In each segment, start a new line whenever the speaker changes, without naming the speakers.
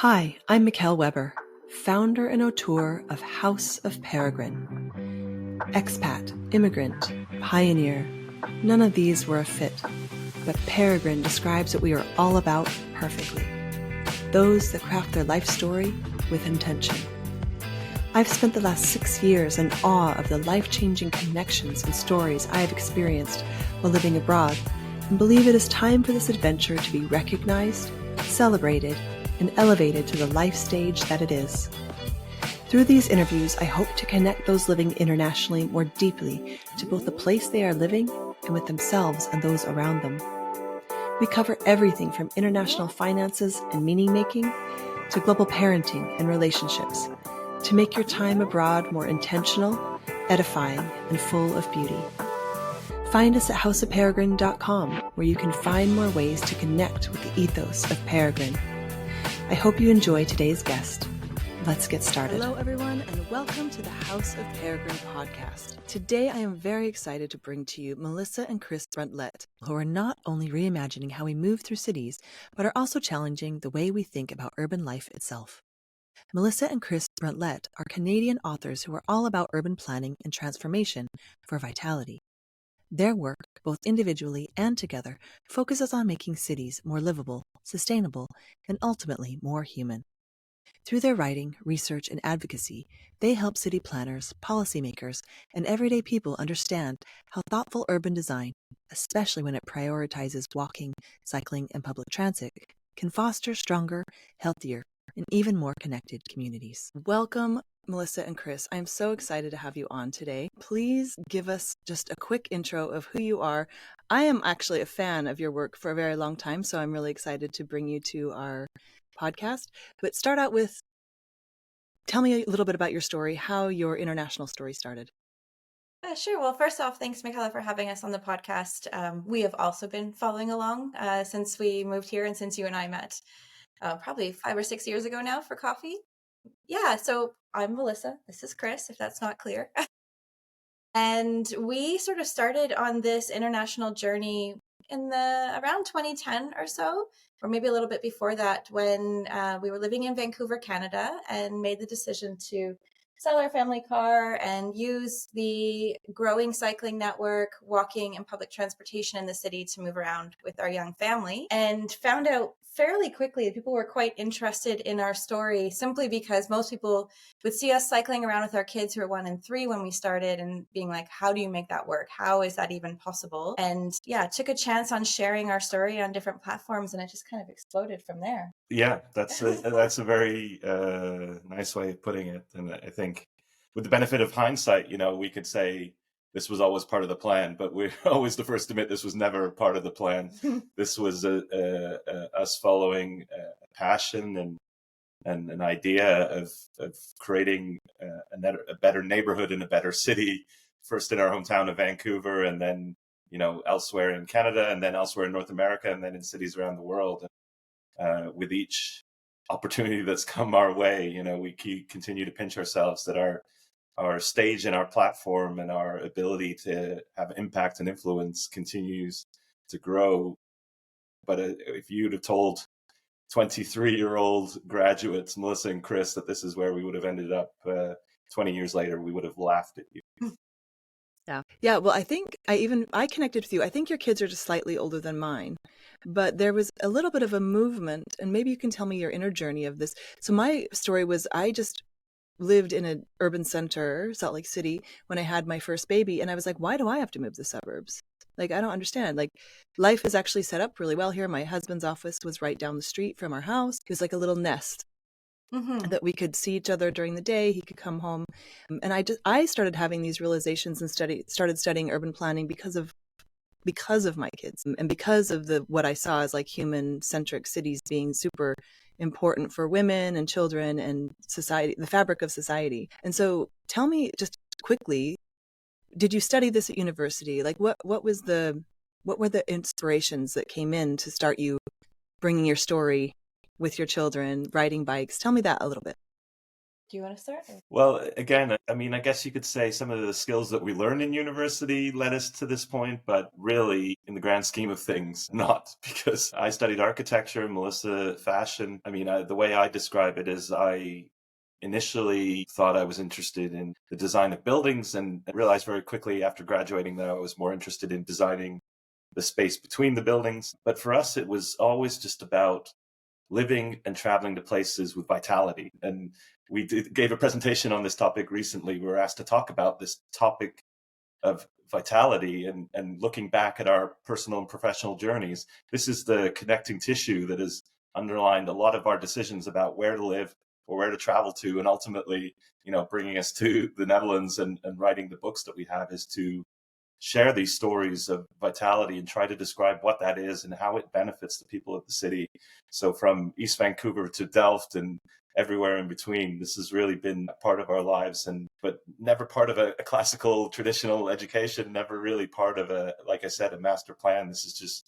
Hi, I'm Mickelle Weber, founder and auteur of House of Peregrine. Expat, immigrant, pioneer, none of these were a fit, but Peregrine describes what we are all about perfectly. Those that craft their life story with intention. I've spent the last 6 years in awe of the life-changing connections and stories I have experienced while living abroad, and believe it is time for this adventure to be recognized, celebrated, and elevated to the life stage that it is. Through these interviews, I hope to connect those living internationally more deeply to both the place they are living and with themselves and those around them. We cover everything from international finances and meaning-making to global parenting and relationships to make your time abroad more intentional, edifying, and full of beauty. Find us at houseofperegrine.com, where you can find more ways to connect with the ethos of Peregrine. I hope you enjoy today's guest. Let's get started. Hello, everyone, and welcome to the House of Peregrine podcast. Today, I am very excited to bring to you Melissa and Chris Bruntlett, who are not only reimagining how we move through cities, but are also challenging the way we think about urban life itself. Melissa and Chris Bruntlett are Canadian authors who are all about urban planning and transformation for vitality. Their work, both individually and together, focuses on making cities more livable, sustainable, and ultimately more human. Through their writing, research, and advocacy, they help city planners, policymakers, and everyday people understand how thoughtful urban design, especially when it prioritizes walking, cycling, and public transit, can foster stronger, healthier, and even more connected communities. Welcome, Melissa and Chris. I'm so excited to have you on today. Please give us just a quick intro of who you are. I am actually a fan of your work for a very long time, so I'm really excited to bring you to our podcast. But start out with, tell me a little bit about your story, how your international story started.
Sure. Well, first off, thanks, Mickelle, for having us on the podcast. We have also been following along since we moved here and since you and I met probably 5 or 6 years ago now for coffee. Yeah, so I'm Melissa. This is Chris, if that's not clear. And we sort of started on this international journey in the around 2010 or so, or maybe a little bit before that, when we were living in Vancouver, Canada, and made the decision to sell our family car and use the growing cycling network, walking, and public transportation in the city to move around with our young family, and found out fairly quickly that people were quite interested in our story, simply because most people would see us cycling around with our kids who were 1 and 3 when we started, and being like, how do you make that work? How is that even possible? And yeah, took a chance on sharing our story on different platforms, and it just kind of exploded from there.
Yeah, that's a very nice way of putting it. And I think with the benefit of hindsight, we could say this was always part of the plan, but we're always the first to admit this was never part of the plan. This was us following a passion and an idea of creating a better neighborhood in a better city, first in our hometown of Vancouver, and then elsewhere in Canada, and then elsewhere in North America, and then in cities around the world. With each opportunity that's come our way, we continue to pinch ourselves that our stage and our platform and our ability to have impact and influence continues to grow. But if you'd have told 23-year-old graduates, Melissa and Chris, that this is where we would have ended up 20 years later, we would have laughed at you.
Yeah. Well, I think I connected with you. I think your kids are just slightly older than mine, but there was a little bit of a movement, and maybe you can tell me your inner journey of this. So my story was, I just lived in an urban center, Salt Lake City, when I had my first baby, and I was like, why do I have to move to the suburbs? Like, I don't understand. Like, life is actually set up really well here. My husband's office was right down the street from our house. It was like a little nest. Mm-hmm. That we could see each other during the day. He could come home. And I started having these realizations and started studying urban planning because of my kids, and because of what I saw as like human-centric cities being super important for women and children and society, the fabric of society. And so tell me just quickly, did you study this at university? Like what were the inspirations that came in to start you bringing your story with your children, riding bikes? Tell me that a little bit.
Do you want to start?
Well, again, I mean, I guess you could say some of the skills that we learned in university led us to this point, but really, in the grand scheme of things, not, because I studied architecture, Melissa fashion. I mean, the way I describe it is I initially thought I was interested in the design of buildings and realized very quickly after graduating that I was more interested in designing the space between the buildings. But for us, it was always just about living and traveling to places with vitality. And we gave a presentation on this topic recently. We were asked to talk about this topic of vitality and looking back at our personal and professional journeys. This is the connecting tissue that has underlined a lot of our decisions about where to live or where to travel to. And ultimately, bringing us to the Netherlands and writing the books that we have is to share these stories of vitality and try to describe what that is and how it benefits the people of the city. So from East Vancouver to Delft and everywhere in between, this has really been a part of our lives, but never part of a classical traditional education, never really part of like I said, a master plan. This is just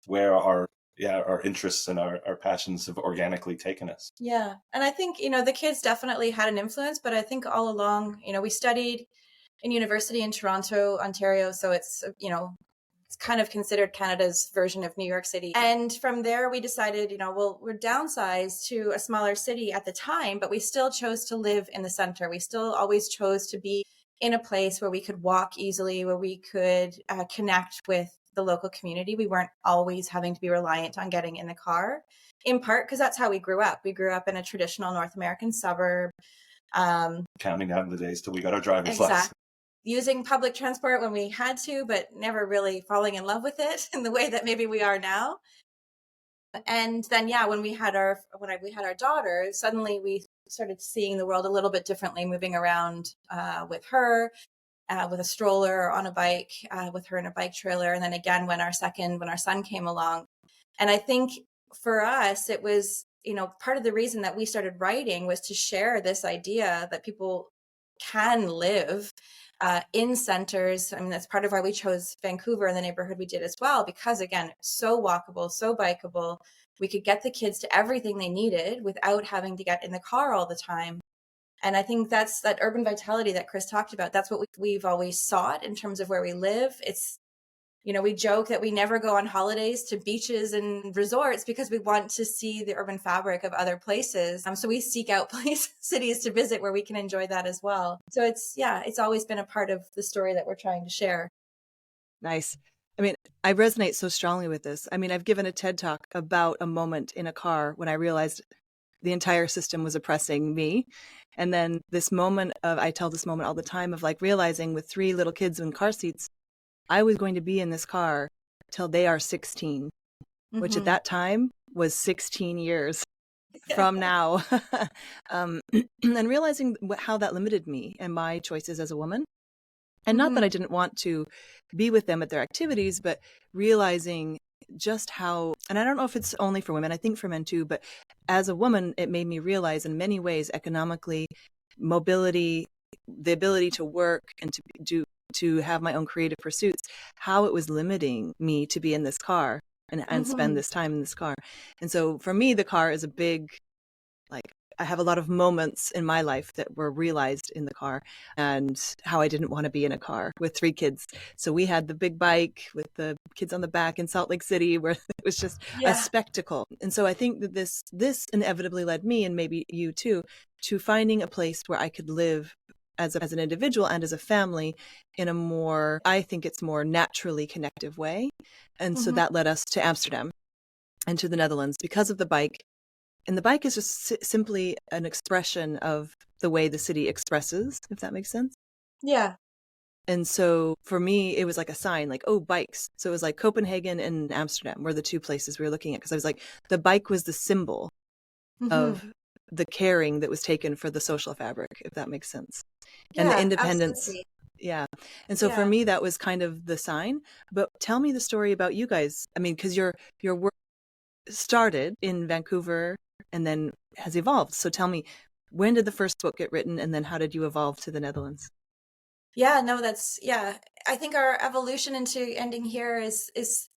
where our interests and our passions have organically taken us.
Yeah. And I think, the kids definitely had an influence, but I think all along, we studied in university in Toronto, Ontario. So it's, it's kind of considered Canada's version of New York City. And from there, we decided, we're downsized to a smaller city at the time, but we still chose to live in the center. We still always chose to be in a place where we could walk easily, where we could connect with the local community. We weren't always having to be reliant on getting in the car, in part because that's how we grew up. We grew up in a traditional North American suburb.
Counting down the days till we got our driver's license.
Using public transport when we had to, but never really falling in love with it in the way that maybe we are now. And then, when we had our daughter, suddenly we started seeing the world a little bit differently, moving around with her, with a stroller or on a bike, with her in a bike trailer. And then again, when our son came along. And I think for us, it was, part of the reason that we started writing was to share this idea that people can live in centers. I mean, that's part of why we chose Vancouver and the neighborhood we did as well, because again, so walkable, so bikeable. We could get the kids to everything they needed without having to get in the car all the time. And I think that's that urban vitality that Chris talked about. That's what we've always sought in terms of where we live. It's, we joke that we never go on holidays to beaches and resorts because we want to see the urban fabric of other places. So we seek out cities to visit where we can enjoy that as well. So it's always been a part of the story that we're trying to share.
Nice. I mean, I resonate so strongly with this. I mean, I've given a TED talk about a moment in a car when I realized the entire system was oppressing me. And then I tell this moment all the time of like realizing with 3 little kids in car seats, I was going to be in this car till they are 16, which at that time was 16 years from now. And realizing how that limited me and my choices as a woman. And not that I didn't want to be with them at their activities, but realizing just how, and I don't know if it's only for women, I think for men too, but as a woman, it made me realize in many ways, economically, mobility, the ability to work and to have my own creative pursuits, how it was limiting me to be in this car and spend this time in this car. And so for me, the car is a big, like, I have a lot of moments in my life that were realized in the car and how I didn't want to be in a car with 3 kids. So we had the big bike with the kids on the back in Salt Lake City where it was just a spectacle. And so I think that this inevitably led me, and maybe you too, to finding a place where I could live as an individual and as a family in a more, I think it's more naturally connective way. And so that led us to Amsterdam and to the Netherlands because of the bike. And the bike is just simply an expression of the way the city expresses, if that makes sense.
Yeah.
And so for me, it was like a sign, like, oh, bikes. So it was like Copenhagen and Amsterdam were the 2 places we were looking at. Because I was like, the bike was the symbol of the caring that was taken for the social fabric, if that makes sense. And the independence. Absolutely. Yeah. And so for me, that was kind of the sign. But tell me the story about you guys. I mean, because your work started in Vancouver and then has evolved. So tell me, when did the first book get written, and then how did you evolve to the Netherlands?
Yeah, no, I think our evolution into ending here is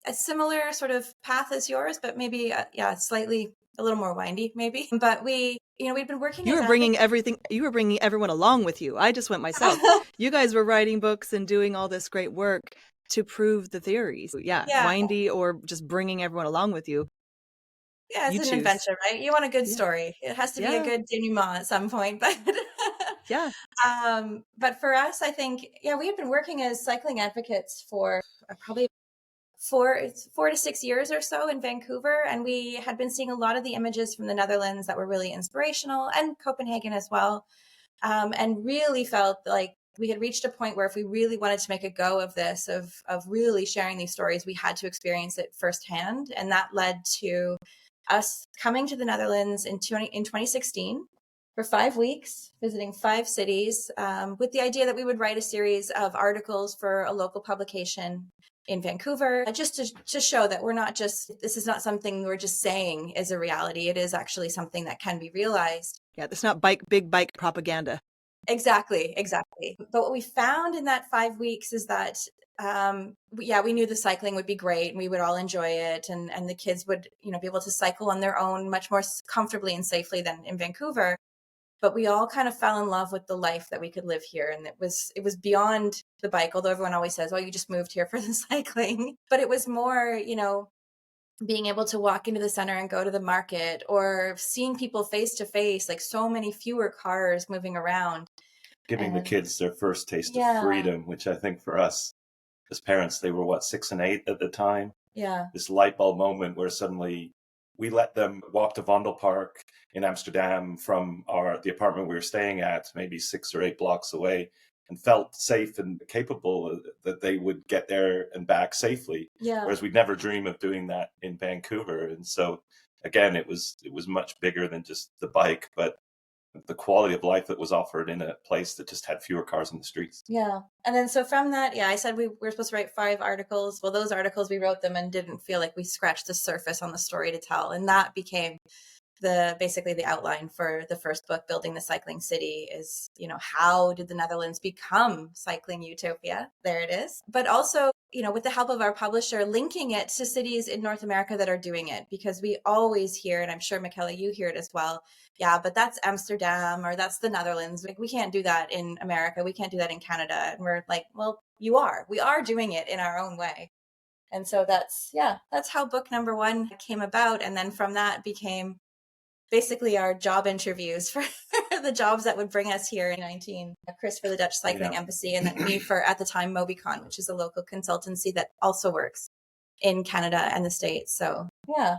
a similar sort of path as yours, but maybe, slightly a little more windy maybe. But we'd been working
You
as
were bringing everyone along with you. I just went myself. You guys were writing books and doing all this great work to prove the theories. Yeah, windy or just bringing everyone along with you.
Yeah, it's an adventure, right? You want a good story. It has to be a good denouement at some point, but
yeah.
But for us, I think, we had been working as cycling advocates for probably 4 to 6 years or so in Vancouver. And we had been seeing a lot of the images from the Netherlands that were really inspirational, and Copenhagen as well. And really felt like we had reached a point where if we really wanted to make a go of this, of really sharing these stories, we had to experience it firsthand. And that led to us coming to the Netherlands in 2016 for 5 weeks, visiting 5 cities, with the idea that we would write a series of articles for a local publication in Vancouver, just to show that this is not something we're just saying is a reality. It is actually something that can be realized.
Yeah, it's not big bike propaganda.
Exactly. But what we found in that 5 weeks is that, we knew the cycling would be great and we would all enjoy it. And the kids would, be able to cycle on their own much more comfortably and safely than in Vancouver. But we all kind of fell in love with the life that we could live here. And it was beyond the bike, although everyone always says, oh, you just moved here for the cycling. But it was more, being able to walk into the center and go to the market, or seeing people face to face, like so many fewer cars moving around.
Giving the kids their first taste of freedom, which I think for us as parents, they were 6 and 8 at the time.
Yeah.
This light bulb moment where suddenly we let them walk to Vondelpark in Amsterdam from the apartment we were staying at, maybe 6 or 8 blocks away, and felt safe and capable that they would get there and back safely.
Yeah.
Whereas we'd never dream of doing that in Vancouver. And so again, it was much bigger than just the bike, but the quality of life that was offered in a place that just had fewer cars on the streets.
Yeah. And then so from that, I said we were supposed to write 5 articles. Well, those articles, we wrote them and didn't feel like we scratched the surface on the story to tell. And that became basically the outline for the first book, Building the Cycling City, is, how did the Netherlands become cycling utopia? There it is. But also, with the help of our publisher, linking it to cities in North America that are doing it, because we always hear, and I'm sure Mickelle, you hear it as well. Yeah, but that's Amsterdam, or that's the Netherlands. Like, we can't do that in America. We can't do that in Canada. And we're like, well, we are doing it in our own way. And so that's how book number 1 came about. And then from that became basically our job interviews for the jobs that would bring us here in 2019. Chris for the Dutch Cycling Embassy, and then me for, at the time, Mobicon, which is a local consultancy that also works in Canada and the States. So, yeah.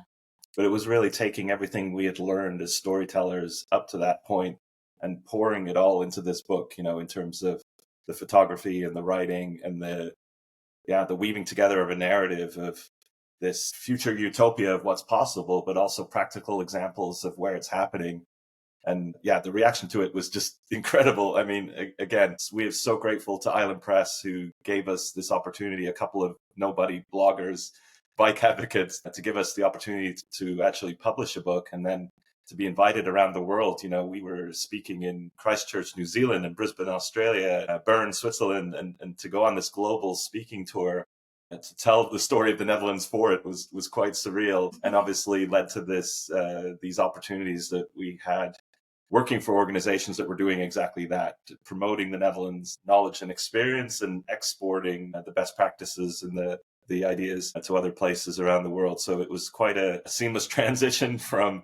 But it was really taking everything we had learned as storytellers up to that point and pouring it all into this book, in terms of the photography and the writing and the weaving together of a narrative of this future utopia of what's possible, but also practical examples of where it's happening. And the reaction to it was just incredible. I mean, again, we are so grateful to Island Press, who gave us this opportunity, a couple of nobody bloggers, bike advocates, to give us the opportunity to actually publish a book, and then to be invited around the world. We were speaking in Christchurch, New Zealand, and Brisbane, Australia, Bern, Switzerland, and to go on this global speaking tour. To tell the story of the Netherlands for it was quite surreal, and obviously led to these opportunities that we had working for organizations that were doing exactly that, promoting the Netherlands knowledge and experience, and exporting the best practices and the ideas to other places around the world. So it was quite a seamless transition from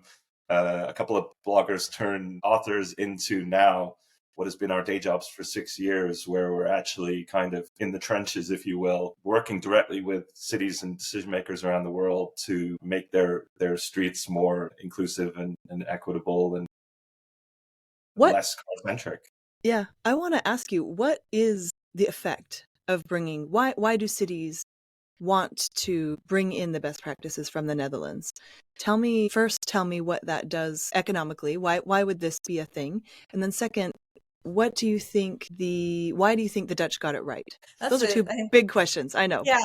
a couple of bloggers turned authors into now what has been our day jobs for 6 years, where we're actually kind of in the trenches, if you will, working directly with cities and decision makers around the world to make their streets more inclusive and equitable and less car-centric.
Yeah, I want to ask you, what is the effect of bringing, why do cities want to bring in the best practices from the Netherlands? Tell me what that does economically. Why would this be a thing? And then second, why do you think the Dutch got it right? Those are 2 big questions, I know.
Yeah.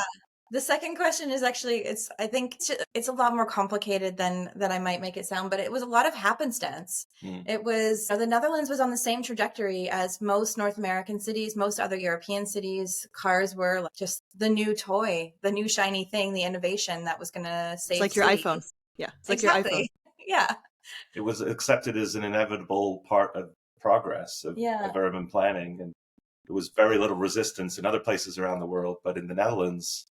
The second question is actually, I think it's a lot more complicated than I might make it sound, but it was a lot of happenstance. It was, the Netherlands was on the same trajectory as most North American cities, most other European cities. Cars were just the new toy, the new shiny thing, the innovation that was going to save
It's like your
cities.
iPhone. Yeah, it's like
exactly.
your iPhone.
Yeah.
It was accepted as an inevitable part of progress
Yeah.
of urban planning, and there was very little resistance in other places around the world, but in the Netherlands,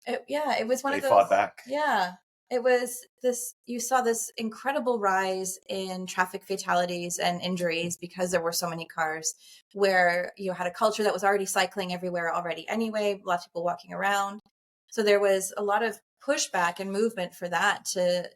It was one
they
of those.
fought back.
Yeah. It was this, you saw this incredible rise in traffic fatalities and injuries because there were so many cars, where you had a culture that was already cycling everywhere already anyway, a lot of people walking around. So there was a lot of pushback and movement for that to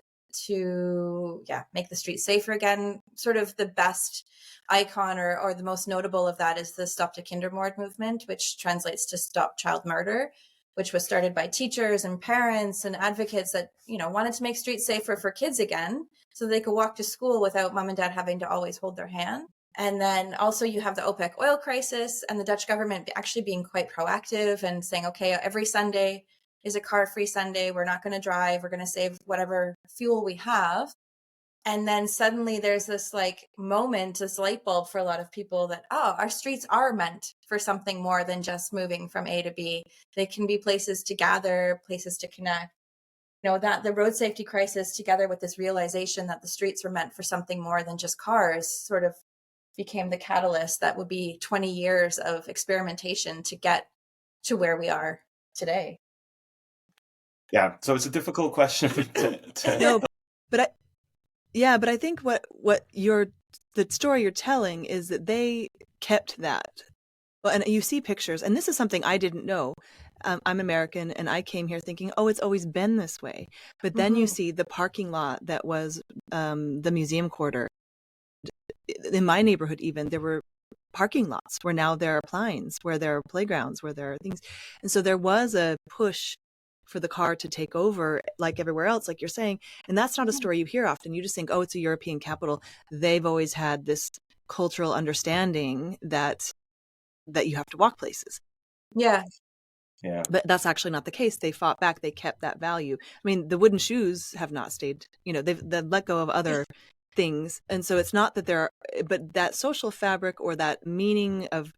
make the streets safer again. Sort of the best icon or the most notable of that is the Stop to Kindermoord movement, which translates to Stop Child Murder, which was started by teachers and parents and advocates that, wanted to make streets safer for kids again, so they could walk to school without mom and dad having to always hold their hand. And then also you have the OPEC oil crisis and the Dutch government actually being quite proactive and saying, okay, every Sunday is a car-free Sunday. We're not going to drive. We're going to save whatever fuel we have. And then suddenly there's this moment, this light bulb for a lot of people that, our streets are meant for something more than just moving from A to B. They can be places to gather, places to connect. That the road safety crisis, together with this realization that the streets are meant for something more than just cars, sort of became the catalyst that would be 20 years of experimentation to get to where we are today.
Yeah, so it's a difficult question to...
No, but I think what the story you're telling is that they kept that. Well, and you see pictures, and this is something I didn't know. I'm American, and I came here thinking, it's always been this way. But then you see the parking lot that was the museum quarter. In my neighborhood, even, there were parking lots where now there are pines, where there are playgrounds, where there are things. And so there was a push for the car to take over, like everywhere else, like you're saying. And that's not a story you hear often. You just think, it's a European capital. They've always had this cultural understanding that you have to walk places.
Yeah.
Yeah.
But that's actually not the case. They fought back. They kept that value. I mean, the wooden shoes have not stayed, they've let go of other things. And so it's not that but that social fabric or that meaning of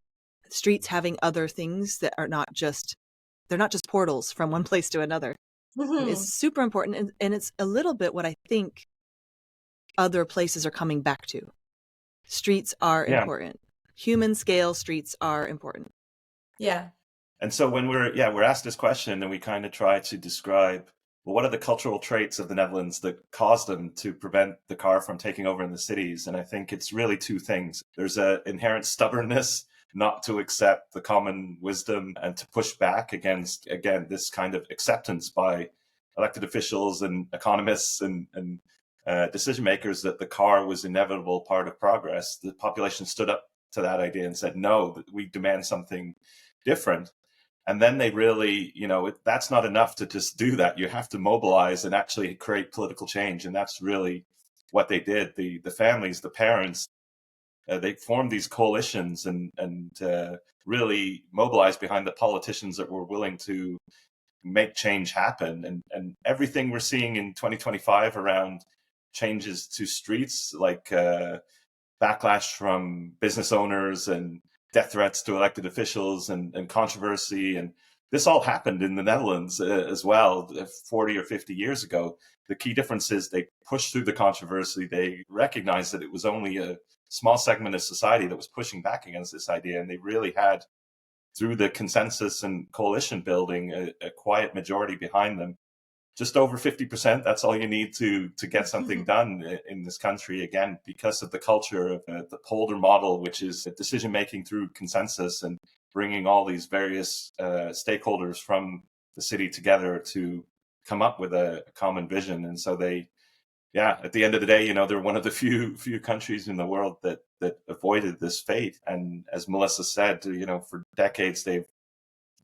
streets having other things that are they're not just portals from one place to another, is super important. And it's a little bit what I think other places are coming back to. Streets are important. Human scale streets are important.
Yeah.
And so when we're asked this question, and we kind of try to describe, well, what are the cultural traits of the Netherlands that caused them to prevent the car from taking over in the cities? And I think it's really two things. There's an inherent stubbornness not to accept the common wisdom and to push back against, again, this kind of acceptance by elected officials and economists and decision makers that the car was an inevitable part of progress. The population stood up to that idea and said, no, we demand something different. And then they really, that's not enough to just do that. You have to mobilize and actually create political change. And that's really what they did. The families, the parents, they formed these coalitions and really mobilized behind the politicians that were willing to make change happen. And everything we're seeing in 2025 around changes to streets, like backlash from business owners and death threats to elected officials and controversy. And this all happened in the Netherlands as well, 40 or 50 years ago. The key difference is they pushed through the controversy. They recognized that it was only a small segment of society that was pushing back against this idea. And they really had, through the consensus and coalition building, a quiet majority behind them. Just over 50%, that's all you need to get something done in this country, again, because of the culture of the polder model, which is decision-making through consensus and bringing all these various stakeholders from the city together to come up with a common vision. And so at the end of the day, they're one of the few countries in the world that avoided this fate. And as Melissa said, for decades, they've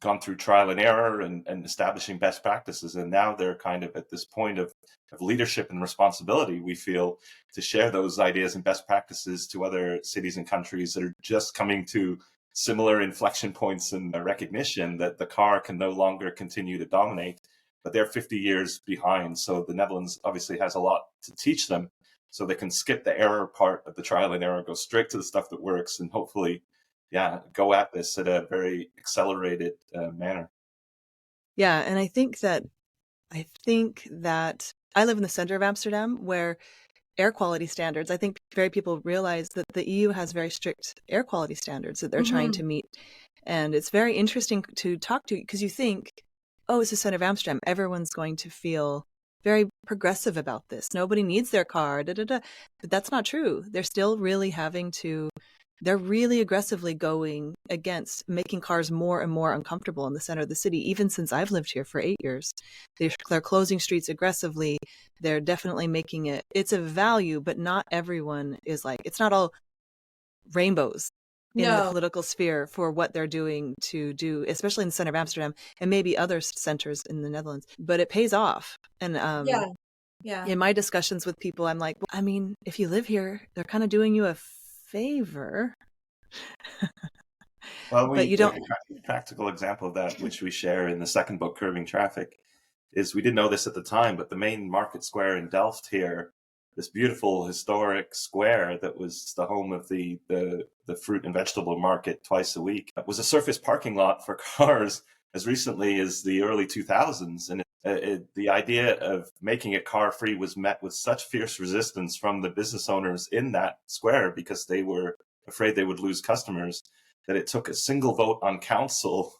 gone through trial and error and establishing best practices. And now they're kind of at this point of leadership and responsibility, we feel, to share those ideas and best practices to other cities and countries that are just coming to similar inflection points and recognition that the car can no longer continue to dominate, but they're 50 years behind. So the Netherlands obviously has a lot to teach them, so they can skip the error part of the trial and error, go straight to the stuff that works, and hopefully go at this at a very accelerated manner.
Yeah, and I think that I live in the center of Amsterdam, where air quality standards. I think very people realize that the EU has very strict air quality standards that they're trying to meet. And it's very interesting to talk to, because you think, oh, it's the center of Amsterdam. Everyone's going to feel very progressive about this. Nobody needs their car, But that's not true. They're still really they're really aggressively going against making cars more and more uncomfortable in the center of the city. Even since I've lived here for 8 years, they're closing streets aggressively. They're definitely making it's a value, but not everyone is like, it's not all rainbows in the political sphere for what they're doing to do, especially in the center of Amsterdam and maybe other centers in the Netherlands. But it pays off. And in my discussions with people, I'm like, well, I mean, if you live here, they're kind of doing you a favor.
Well,
but you don't.
A practical example of that, which we share in the second book, Curbing Traffic, is we didn't know this at the time, but the main market square in Delft here, this beautiful historic square that was the home of the fruit and vegetable market twice a week, was a surface parking lot for cars as recently as the early 2000s. And the idea of making it car free was met with such fierce resistance from the business owners in that square, because they were afraid they would lose customers, that it took a single vote on council,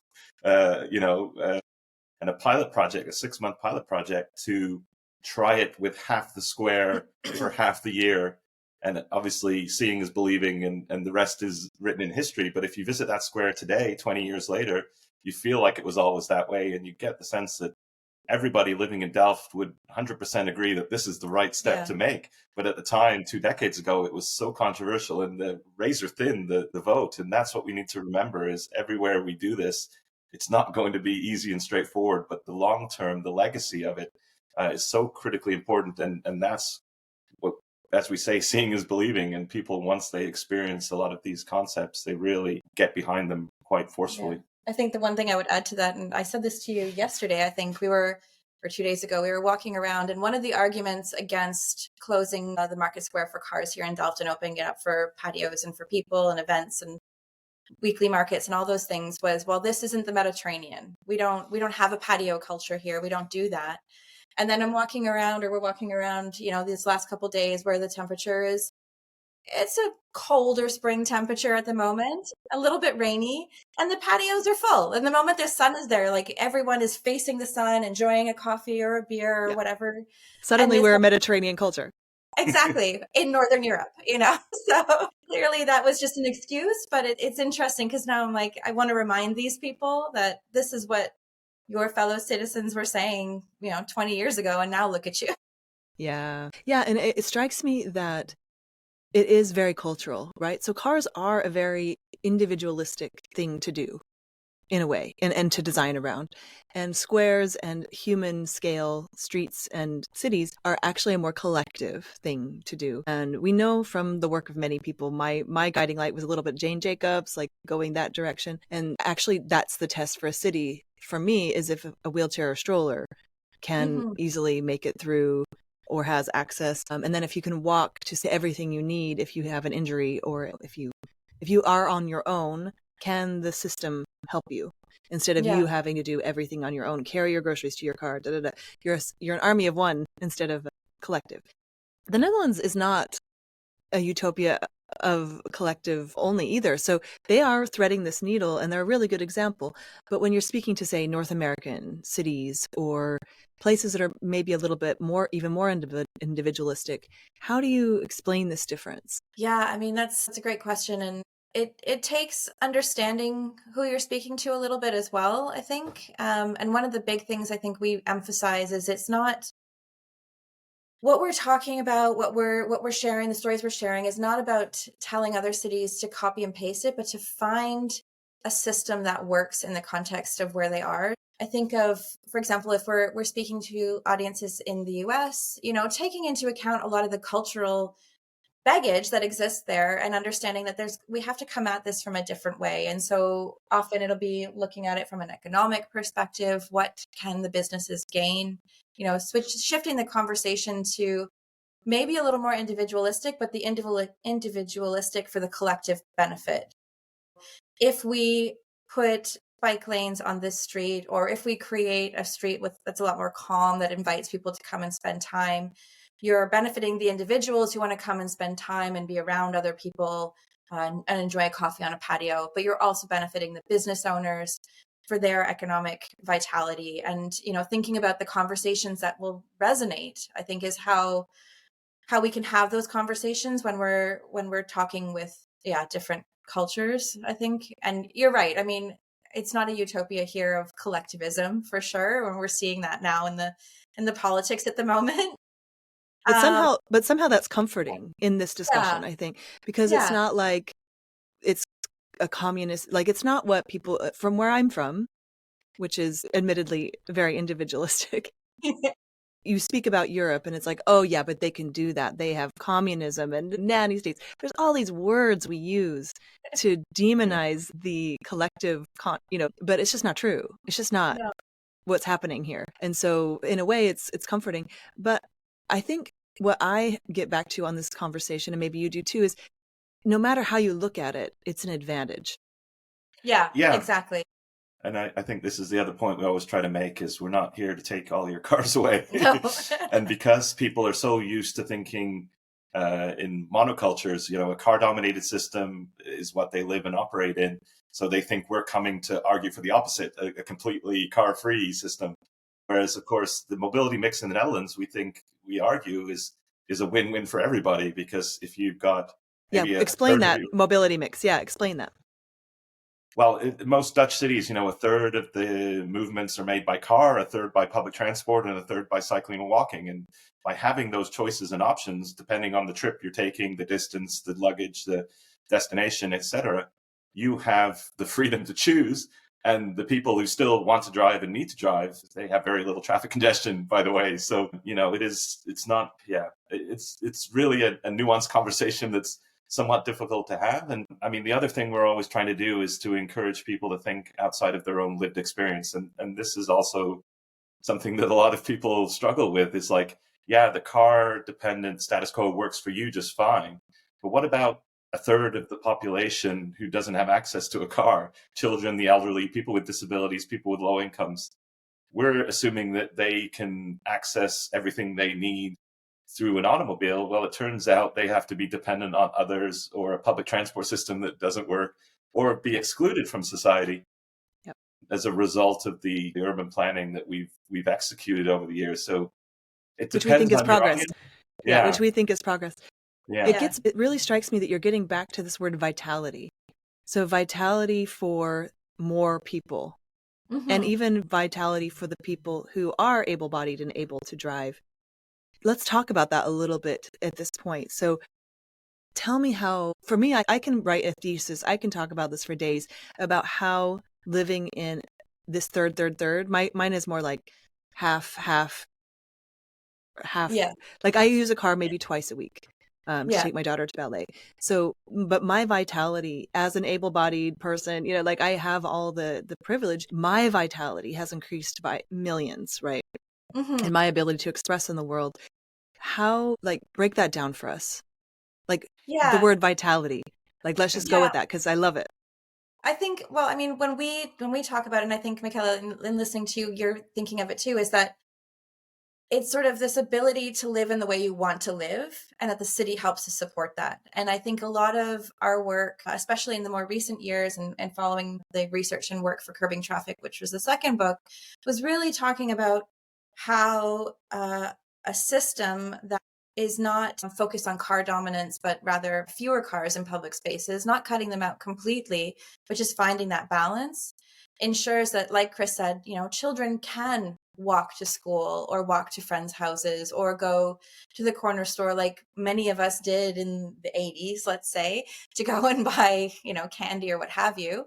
and a pilot project, a 6-month pilot project, to try it with half the square for half the year. And obviously seeing is believing, and the rest is written in history. But if you visit that square today, 20 years later, you feel like it was always that way. And you get the sense that everybody living in Delft would 100% agree that this is the right step to make. But at the time, 2 decades ago, it was so controversial and the razor thin, the vote. And that's what we need to remember, is everywhere we do this, it's not going to be easy and straightforward, but the long term, the legacy of it is so critically important. And that's what, as we say, seeing is believing. And people, once they experience a lot of these concepts, they really get behind them quite forcefully.
Yeah. I think the one thing I would add to that, and I said this to you yesterday, I think or 2 days ago, we were walking around, and one of the arguments against closing the market square for cars here in Delft and opening it up for patios and for people and events and weekly markets and all those things was, well, this isn't the Mediterranean. We don't have a patio culture here. We don't do that. And then we're walking around, these last couple of days where the temperature is, it's a colder spring temperature at the moment, a little bit rainy, and the patios are full. And the moment the sun is there, like everyone is facing the sun, enjoying a coffee or a beer or whatever.
Suddenly we're a Mediterranean culture.
Exactly. In Northern Europe, So clearly that was just an excuse, but it's interesting because now I'm like, I want to remind these people that this is what your fellow citizens were saying, 20 years ago, and now look at you.
Yeah. Yeah. And it strikes me that it is very cultural, right? So cars are a very individualistic thing to do in a way, and to design around. And squares and human scale streets and cities are actually a more collective thing to do. And we know from the work of many people, my guiding light was a little bit Jane Jacobs, like going that direction. And actually that's the test for a city for me, is if a wheelchair or stroller can easily make it through or has access. And then if you can walk to say everything you need, if you have an injury, or if you are on your own, can the system help you instead of you having to do everything on your own, carry your groceries to your car, You're an army of one instead of a collective. The Netherlands is not a utopia of collective only either. So they are threading this needle, and they're a really good example. But when you're speaking to, say, North American cities or places that are maybe a little bit more, even more individualistic, how do you explain this difference?
Yeah, I mean, that's a great question. And it takes understanding who you're speaking to a little bit as well, I think. And one of the big things I think we emphasize is it's not what we're talking about, what we're sharing, the stories we're sharing is not about telling other cities to copy and paste it, but to find a system that works in the context of where they are. I think of, for example, if we're speaking to audiences in the US, taking into account a lot of the cultural baggage that exists there and understanding that we have to come at this from a different way. And so often it'll be looking at it from an economic perspective. What can the businesses gain? Shifting the conversation to maybe a little more individualistic, but the individualistic for the collective benefit. If we put bike lanes on this street, or if we create a street that's a lot more calm, that invites people to come and spend time, you're benefiting the individuals who want to come and spend time and be around other people and enjoy a coffee on a patio, but you're also benefiting the business owners for their economic vitality. And, thinking about the conversations that will resonate, I think, is how we can have those conversations when we're talking with different cultures, I think. And you're right. I mean, it's not a utopia here of collectivism, for sure, when we're seeing that now in the politics at the moment.
But somehow that's comforting in this discussion, I think, because it's not like it's a communist, like it's not what people from where I'm from, which is admittedly very individualistic. You speak about Europe and it's like, oh yeah, but they can do that. They have communism and nanny states. There's all these words we use to demonize the collective, but it's just not true. It's just not what's happening here. And so in a way it's comforting. But I think what I get back to on this conversation, and maybe you do too, is no matter how you look at it, it's an advantage.
Yeah, exactly.
And I think this is the other point we always try to make is we're not here to take all your cars away.
No.
And because people are so used to thinking in monocultures, a car-dominated system is what they live and operate in. So they think we're coming to argue for the opposite, a completely car-free system. Whereas, of course, the mobility mix in the Netherlands, we argue is a win-win for everybody, because if you've got
explain that mobility mix. Yeah, explain that.
Well, in most Dutch cities, a third of the movements are made by car, a third by public transport, and a third by cycling and walking. And by having those choices and options, depending on the trip you're taking, the distance, the luggage, the destination, etc., you have the freedom to choose. And the people who still want to drive and need to drive, they have very little traffic congestion, by the way. So, it's really a nuanced conversation that's somewhat difficult to have. And I mean, the other thing we're always trying to do is to encourage people to think outside of their own lived experience. And this is also something that a lot of people struggle with. It's like, the car dependent status quo works for you just fine. But what about a third of the population who doesn't have access to a car? Children, the elderly, people with disabilities, people with low incomes. We're assuming that they can access everything they need through an automobile. Well, it turns out they have to be dependent on others or a public transport system that doesn't work, or be excluded from society as a result of the urban planning that we've executed over the years. So it depends, which we think is progress.
Which we think is progress. It really strikes me that you're getting back to this word vitality. So vitality for more people, and even vitality for the people who are able-bodied and able to drive. Let's talk about that a little bit at this point. So tell me how, for me, I can write a thesis. I can talk about this for days about how living in this third. Mine is more like half.
Yeah.
Like I use a car maybe twice a week to take my daughter to ballet. So, but my vitality as an able-bodied person, like I have all the privilege, my vitality has increased by millions, right? And my ability to express in the world. How, break that down for us? The word vitality. Let's just go with that, because I love it.
I think, well, I mean, when we talk about it, and I think, Mickelle, in listening to you, you're thinking of it too, is that it's sort of this ability to live in the way you want to live, and that the city helps to support that. And I think a lot of our work, especially in the more recent years and following the research and work for Curbing Traffic, which was the second book, was really talking about how a system that is not focused on car dominance, but rather fewer cars in public spaces, not cutting them out completely, but just finding that balance, ensures that, like Chris said, children can walk to school or walk to friends' houses or go to the corner store like many of us did in the 80s, let's say, to go and buy, candy or what have you.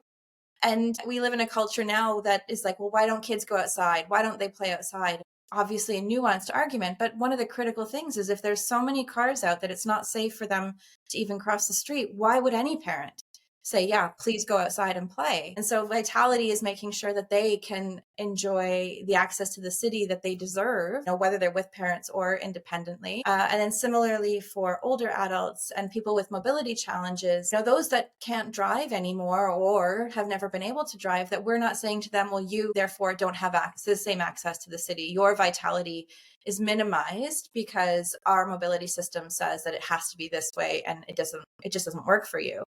And we live in a culture now that is like, well, why don't kids go outside? Why don't they play outside? Obviously a nuanced argument, but one of the critical things is if there's so many cars out that it's not safe for them to even cross the street, why would any parent say, yeah, please go outside and play. And so vitality is making sure that they can enjoy the access to the city that they deserve, whether they're with parents or independently. And then similarly for older adults and people with mobility challenges, those that can't drive anymore or have never been able to drive, that we're not saying to them, well, you therefore don't have the same access to the city. Your vitality is minimized because our mobility system says that it has to be this way, and it just doesn't work for you.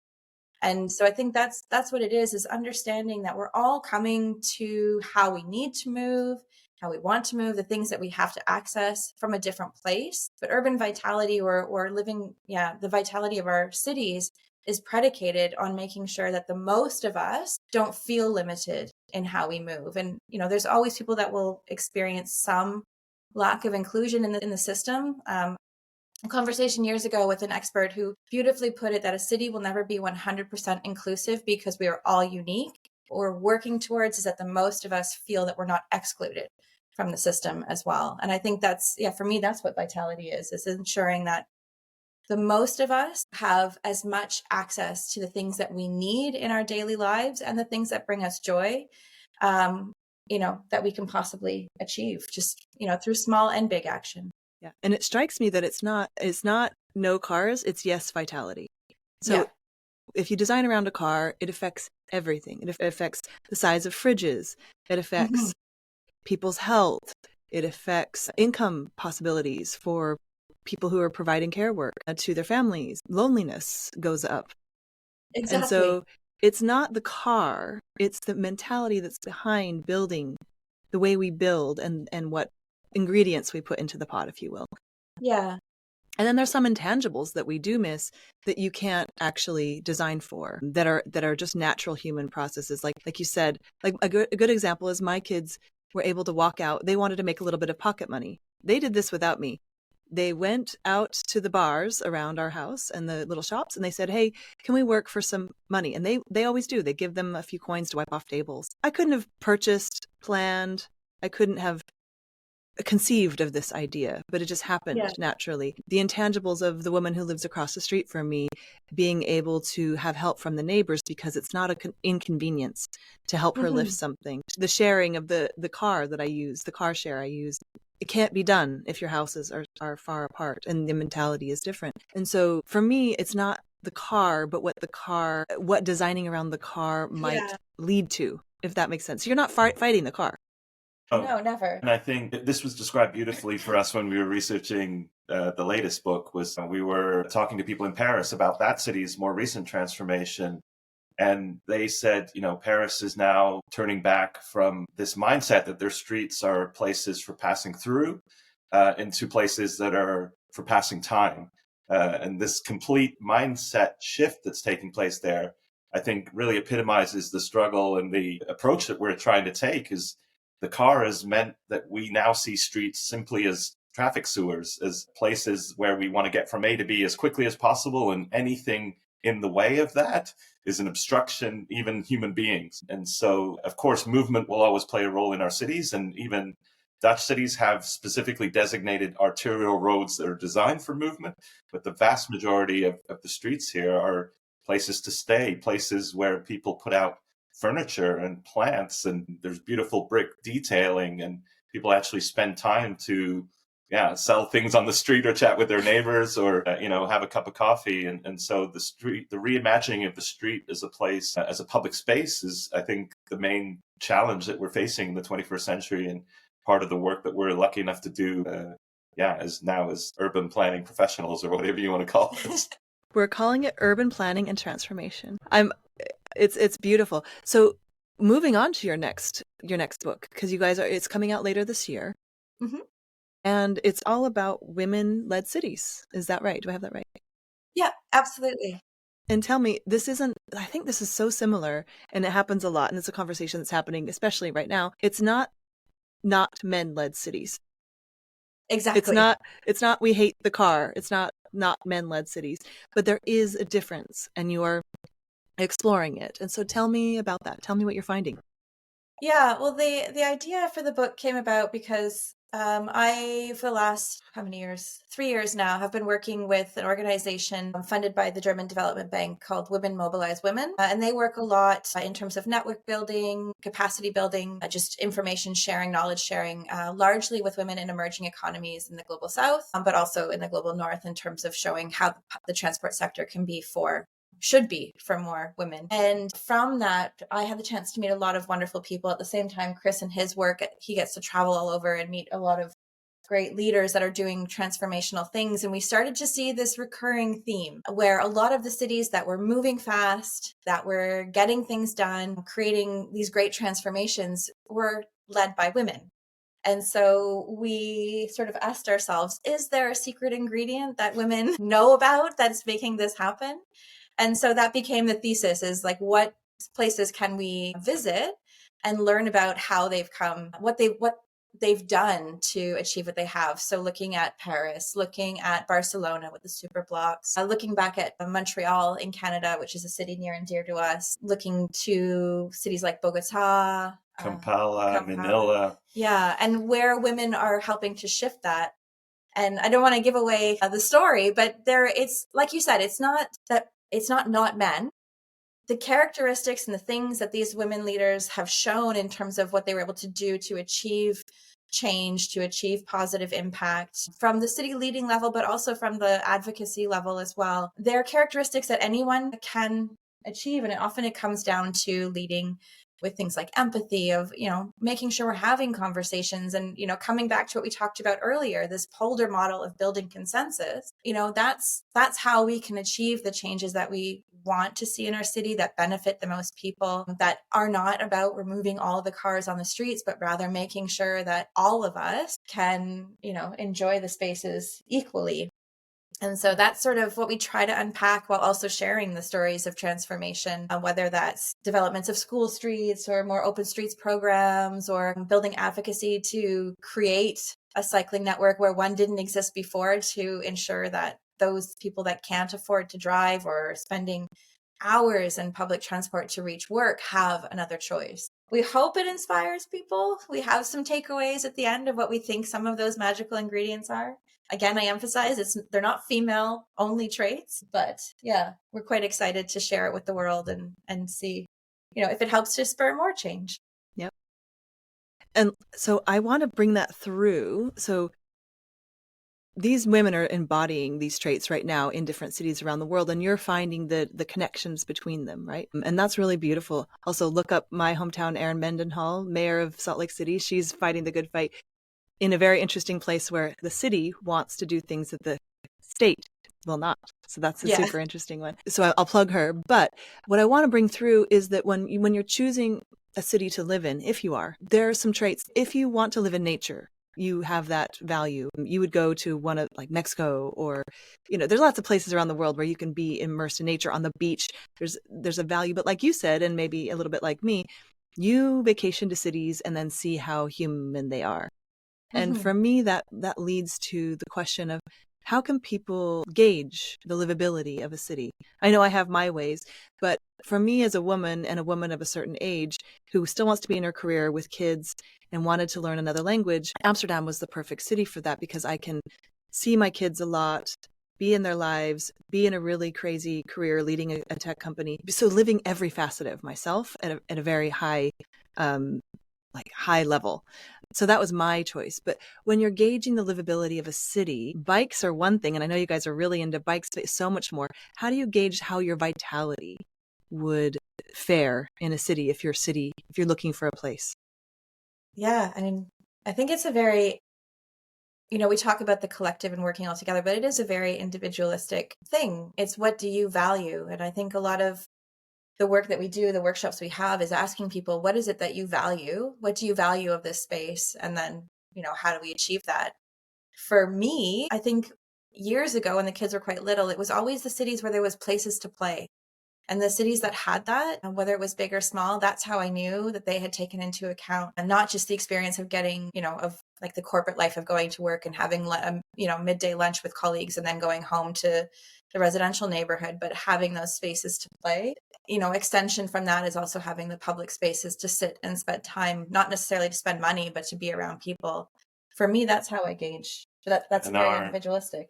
And so I think that's what it is understanding that we're all coming to how we need to move, how we want to move, the things that we have to access from a different place. But urban vitality or living, the vitality of our cities is predicated on making sure that the most of us don't feel limited in how we move. And, there's always people that will experience some lack of inclusion in the system. A conversation years ago with an expert who beautifully put it that a city will never be 100% inclusive because we are all unique. What we're working towards is that the most of us feel that we're not excluded from the system as well. And I think for me, that's what vitality is ensuring that the most of us have as much access to the things that we need in our daily lives and the things that bring us joy, that we can possibly achieve just, through small and big action.
Yeah. And it strikes me that it's not no cars, it's yes vitality. So if you design around a car, it affects everything. It affects the size of fridges. It affects people's health. It affects income possibilities for people who are providing care work to their families. Loneliness goes up.
Exactly.
And so it's not the car, it's the mentality that's behind building, the way we build and what ingredients we put into the pot, if you will.
Yeah.
And then there's some intangibles that we do miss that you can't actually design for, that are just natural human processes. Like you said, like a good example is my kids were able to walk out. They wanted to make a little bit of pocket money. They did this without me. They went out to the bars around our house and the little shops, and they said, hey, can we work for some money? And they always do. They give them a few coins to wipe off tables. I couldn't have purchased, planned. I couldn't have conceived of this idea, but it just happened naturally. The intangibles of the woman who lives across the street from me being able to have help from the neighbors because it's not an inconvenience to help her lift something. The sharing of the car that I use, the car share I use, it can't be done if your houses are far apart and the mentality is different. And so for me, it's not the car, but what designing around the car might lead to, if that makes sense. You're not fighting the car.
Oh,
no, never.
And I think this was described beautifully for us when we were researching the latest book. We were talking to people in Paris about that city's more recent transformation. And they said, Paris is now turning back from this mindset that their streets are places for passing through into places that are for passing time. And this complete mindset shift that's taking place there, I think really epitomizes the struggle and the approach that we're trying to take. Is the car has meant that we now see streets simply as traffic sewers, as places where we want to get from A to B as quickly as possible, and anything in the way of that is an obstruction, even human beings. And so, of course, movement will always play a role in our cities, and even Dutch cities have specifically designated arterial roads that are designed for movement, but the vast majority of the streets here are places to stay, places where people put out furniture and plants, and there's beautiful brick detailing, and people actually spend time to sell things on the street or chat with their neighbors or have a cup of coffee. And so the reimagining of the street as a place, as a public space, is, I think, the main challenge that we're facing in the 21st century, and part of the work that we're lucky enough to do as urban planning professionals, or whatever you want to call it.
We're calling it urban planning and transformation. It's beautiful. So moving on to your next book, because you guys it's coming out later this year. And it's all about women-led cities. Is that right? Do I have that right?
Yeah, absolutely.
And tell me, I think this is so similar, and it happens a lot, and it's a conversation that's happening, especially right now. It's not men-led cities.
Exactly.
It's not we hate the car. It's not men-led cities, but there is a difference, and you are exploring it. And so tell me about that. Tell me what you're finding.
Yeah, well, the idea for the book came about because I, for the last, how many years? 3 years now, have been working with an organization funded by the German Development Bank called Women Mobilize Women. And they work a lot in terms of network building, capacity building, just information sharing, knowledge sharing, largely with women in emerging economies in the global south, but also in the global north in terms of showing how the transport sector should be for more women. And from that, I had the chance to meet a lot of wonderful people. At the same time, Chris and his work, he gets to travel all over and meet a lot of great leaders that are doing transformational things. And we started to see this recurring theme where a lot of the cities that were moving fast, that were getting things done, creating these great transformations were led by women. And so we sort of asked ourselves, is there a secret ingredient that women know about that's making this happen? And so that became the thesis, is like, what places can we visit and learn about how they've come, what they've done to achieve what they have. So looking at Paris, looking at Barcelona with the super blocks, looking back at Montreal in Canada, which is a city near and dear to us, looking to cities like Bogota,
Kampala, Manila.
Yeah, and where women are helping to shift that. And I don't want to give away the story, but it's like you said, it's not men. The characteristics and the things that these women leaders have shown in terms of what they were able to do to achieve change, to achieve positive impact from the city leading level, but also from the advocacy level as well. They're characteristics that anyone can achieve. And often it comes down to leading with things like empathy, of, making sure we're having conversations and, coming back to what we talked about earlier, this polder model of building consensus. That's how we can achieve the changes that we want to see in our city that benefit the most people, that are not about removing all the cars on the streets, but rather making sure that all of us can, enjoy the spaces equally. And so that's sort of what we try to unpack, while also sharing the stories of transformation, whether that's developments of school streets or more open streets programs, or building advocacy to create a cycling network where one didn't exist before, to ensure that those people that can't afford to drive or spending hours in public transport to reach work have another choice. We hope it inspires people. We have some takeaways at the end of what we think some of those magical ingredients are. Again, I emphasize they're not female only traits, but yeah, we're quite excited to share it with the world and see, if it helps to spur more change.
Yep. And so I want to bring that through. So these women are embodying these traits right now in different cities around the world, and you're finding the connections between them, right? And that's really beautiful. Also, look up my hometown, Erin Mendenhall, mayor of Salt Lake City. She's fighting the good fight in a very interesting place where the city wants to do things that the state will not. So that's a super interesting one. So I'll plug her. But what I want to bring through is that when you're choosing a city to live in, if you are, there are some traits. If you want to live in nature, you have that value. You would go to one of like Mexico, or, there's lots of places around the world where you can be immersed in nature on the beach. There's a value. But like you said, and maybe a little bit like me, you vacation to cities and then see how human they are. And for me, that leads to the question of, how can people gauge the livability of a city? I know I have my ways, but for me as a woman, and a woman of a certain age who still wants to be in her career with kids and wanted to learn another language, Amsterdam was the perfect city for that, because I can see my kids a lot, be in their lives, be in a really crazy career leading a tech company. So living every facet of myself at a very high, high level. So that was my choice. But when you're gauging the livability of a city, bikes are one thing. And I know you guys are really into bikes, but so much more. How do you gauge how your vitality would fare in a city if you're looking for a place?
Yeah. I mean, I think it's a very, we talk about the collective and working all together, but it is a very individualistic thing. It's, what do you value? And I think a lot of the work that we do, the workshops we have, is asking people, what is it that you value? What do you value of this space? And then, how do we achieve that? For me, I think years ago when the kids were quite little, it was always the cities where there was places to play. And the cities that had that, and whether it was big or small, that's how I knew that they had taken into account, and not just the experience of getting, of like the corporate life of going to work and having, midday lunch with colleagues and then going home to the residential neighborhood, but having those spaces to play. Extension from that is also having the public spaces to sit and spend time, not necessarily to spend money, but to be around people. for me, that's how I gauge. That's
And
very individualistic.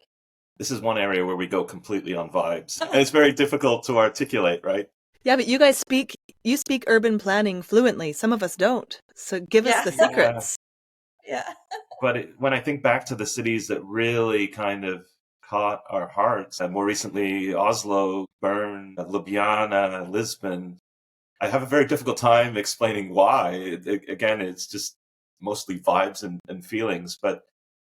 this is one area where we go completely on vibes. And it's very difficult to articulate, right?
Yeah, but you speak urban planning fluently. Some of us don't. So give us the
Yeah.
secrets.
Yeah.
But when I think back to the cities that really kind of caught our hearts, and more recently Oslo, Bern, Ljubljana, Lisbon, I have a very difficult time explaining why. Again, it's just mostly vibes and feelings. But